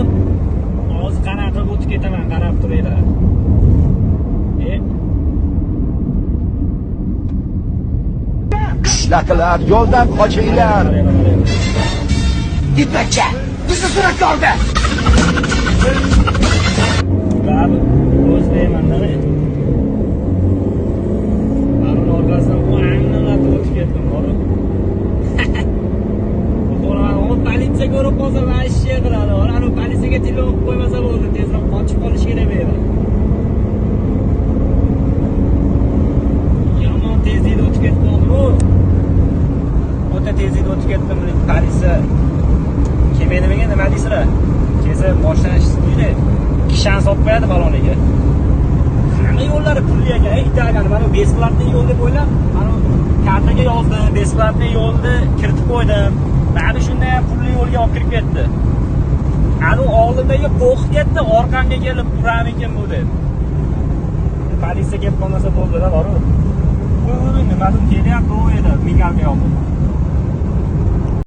dedim. Hozir qanaqa o'tib ketaman, qarab turinglar. Qishloqlar, yo'ldan qochinglar. Dipakcha, bizni suratga oldi. Bari o'z deymanda. Bari orqasidan o'nglanib o'tib ketdim, bori. Politsiya ko'rib qolsa, vashshe qiladi. Ana politsiyaga telefon qo'ymasa bo'ldi, tezroq qochib qolish kerak edi. Yomon tezlikda o'tib ketdim-ku. O'ta tezlikda o'tib ketdim. Politsiya kelmaydi menga, nima deysizlar? Kelsa boshlanish ustida kishan solib qo'yadi baloniga. Hamma yo'llari pulli ekan, Italiyan mana besplatniy yo'l deb o'ylab, mana kartaga yozdim, besplatniy yo'lni kiritib qo'ydim. Bari shunday pulli yo'lga olib kirib ketdi. Ani oldimdagi qo'rqib ketdi, orqamga kelib uramikin bu deb. Politsiya kelib qolmasa bo'ldi-da, boru. Bu nimadan kelyapti u edi, migalka yoqib.